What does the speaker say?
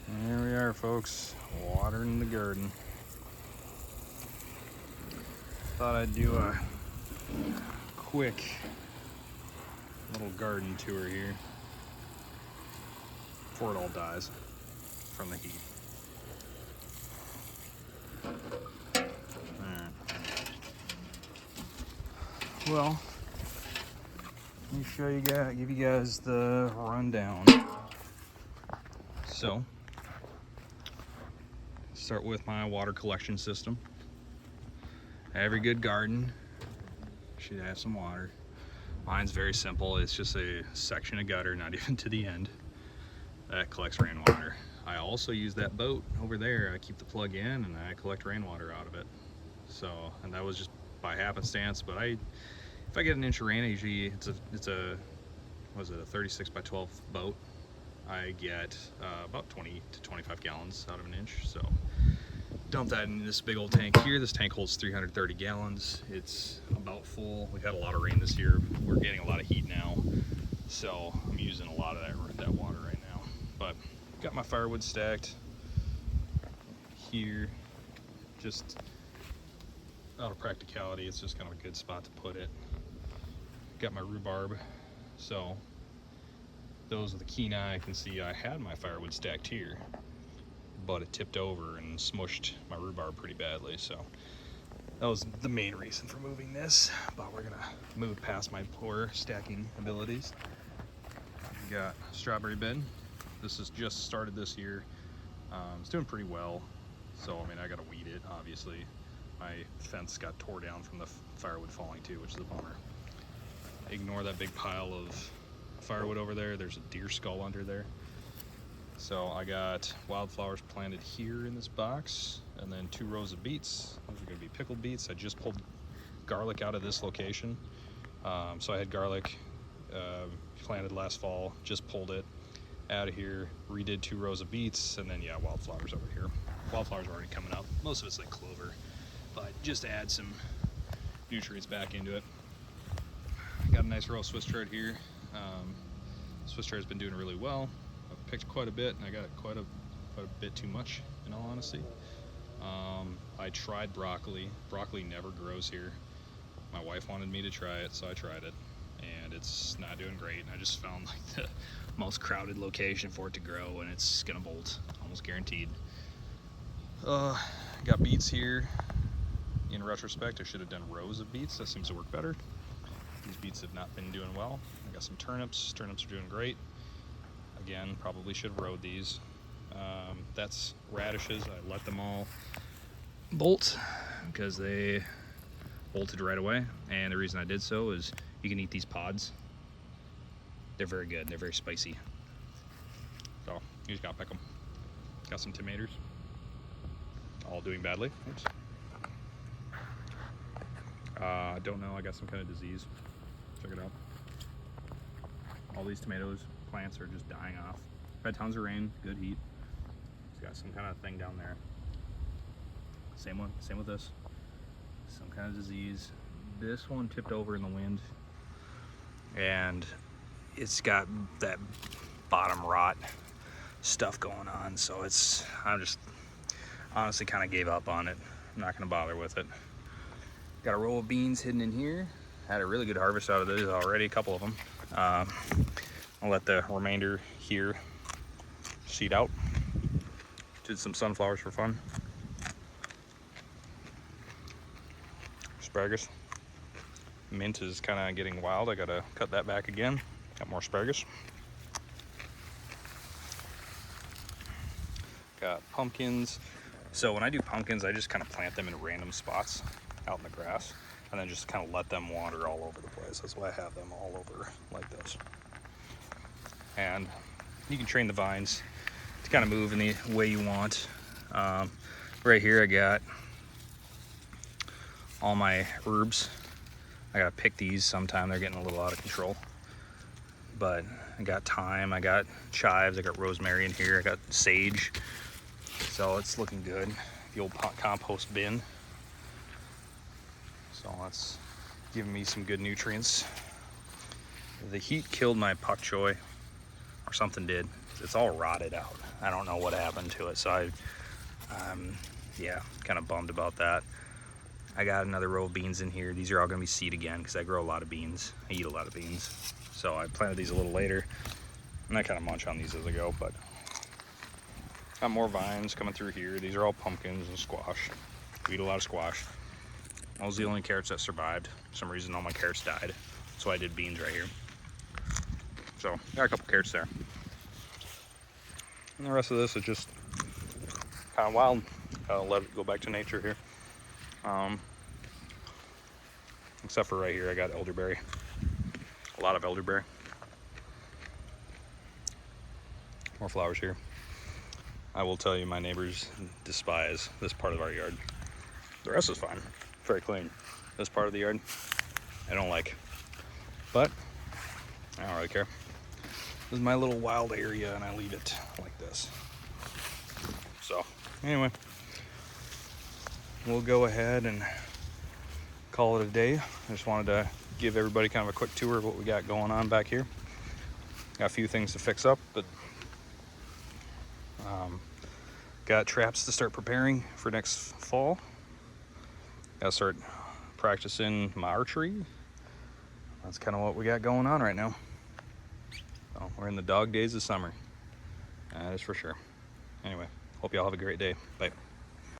There we are, folks, watering the garden. Thought I'd do a quick little garden tour here before it all dies from the heat. Alright. Well, let me show you guys, give you guys the rundown. So, start with my water collection system. Every good garden should have some water. Mine's very simple. It's just a section of gutter, not even to the end, that collects rainwater. I also use that boat over there. I keep the plug in and I collect rainwater out of it. So, and that was just by happenstance, but if I get an inch of rain, usually it's a what is it, a 36 by 12 boat. I get about 20 to 25 gallons out of an inch. So dump that in this big old tank here. This tank holds 330 gallons. It's about full. We've had a lot of rain this year. We're getting a lot of heat now, so I'm using a lot of that water right now. But got my firewood stacked here. Just out of practicality, it's just kind of a good spot to put it. Got my rhubarb. So those with the keen eye can see I had my firewood stacked here, but it tipped over and smushed my rhubarb pretty badly. So that was the main reason for moving this, but we're gonna move past my poor stacking abilities. We got a strawberry bed. This has just started this year. It's doing pretty well. So, I mean, I gotta weed it, obviously. My fence got tore down from the firewood falling too, which is a bummer. Ignore that big pile of firewood over there. There's a deer skull under there. So I got wildflowers planted here in this box, and then 2 rows of beets. Those are gonna be pickled beets. I just pulled garlic out of this location. So I had garlic planted last fall, just pulled it out of here, redid 2 rows of beets, and then yeah, wildflowers over here. Wildflowers are already coming up. Most of it's like clover, but just to add some nutrients back into it. Got a nice row of Swiss chard here. Swiss chard has been doing really well. I've picked quite a bit, and I got quite a bit too much, in all honesty. I tried broccoli. Broccoli never grows here. My wife wanted me to try it, so I tried it, and it's not doing great. I just found like the most crowded location for it to grow, and it's gonna bolt, almost guaranteed. Got beets here. In retrospect, I should have done rows of beets. That seems to work better. These beets have not been doing well. I got some turnips. Turnips are doing great. Again, probably should have rowed these. That's radishes. I let them all bolt because they bolted right away. And the reason I did so is you can eat these pods. They're very good. They're very spicy. So you just gotta pick them. Got some tomatoes. All doing badly. Oops. I don't know. I got some kind of disease. Check it out. All these tomatoes plants are just dying off. Had tons of rain, good heat. It's got some kind of thing down there. Same with this. Some kind of disease. This one tipped over in the wind, and it's got that bottom rot stuff going on. So I just honestly kind of gave up on it. I'm not gonna bother with it. Got a row of beans hidden in here. Had a really good harvest out of those already, a couple of them. I'll let the remainder here seed out. Did some sunflowers for fun. Asparagus. Mint is kind of getting wild. I gotta cut that back again. Got more asparagus. Got pumpkins. So when I do pumpkins, I just kind of plant them in random spots out in the grass, and then just kind of let them wander all over the place. That's why I have them all over like this. And you can train the vines to kind of move in the way you want. Right here I got all my herbs. I gotta pick these sometime. They're getting a little out of control. But I got thyme, I got chives, I got rosemary in here, I got sage. So it's looking good. The old compost bin. So that's giving me some good nutrients. The heat killed my pak choi, or something did. it's all rotted out. I don't know what happened to it, so yeah, kind of bummed about that. I got another row of beans in here. These are all gonna be seed again because I grow a lot of beans. I eat a lot of beans. So I planted these a little later, and I kind of munch on these as I go, but got more vines coming through here. These are all pumpkins and squash. We eat a lot of squash. Those are the only carrots that survived. For some reason, all my carrots died. So I did beans right here. So got a couple carrots there. And the rest of this is just kind of wild. Let it go back to nature here. Except for right here, I got elderberry. A lot of elderberry. More flowers here. I will tell you, my neighbors despise this part of our yard. The rest is fine, very clean. This part of the yard, I don't like. But I don't really care. This is my little wild area, and I leave it like this. So anyway, we'll go ahead and call it a day. I just wanted to give everybody kind of a quick tour of what we got going on back here. Got a few things to fix up, but got traps to start preparing for next fall. Gotta start practicing my archery. That's kind of what we got going on right now. So we're in the dog days of summer. That is for sure. Anyway, hope y'all have a great day. Bye.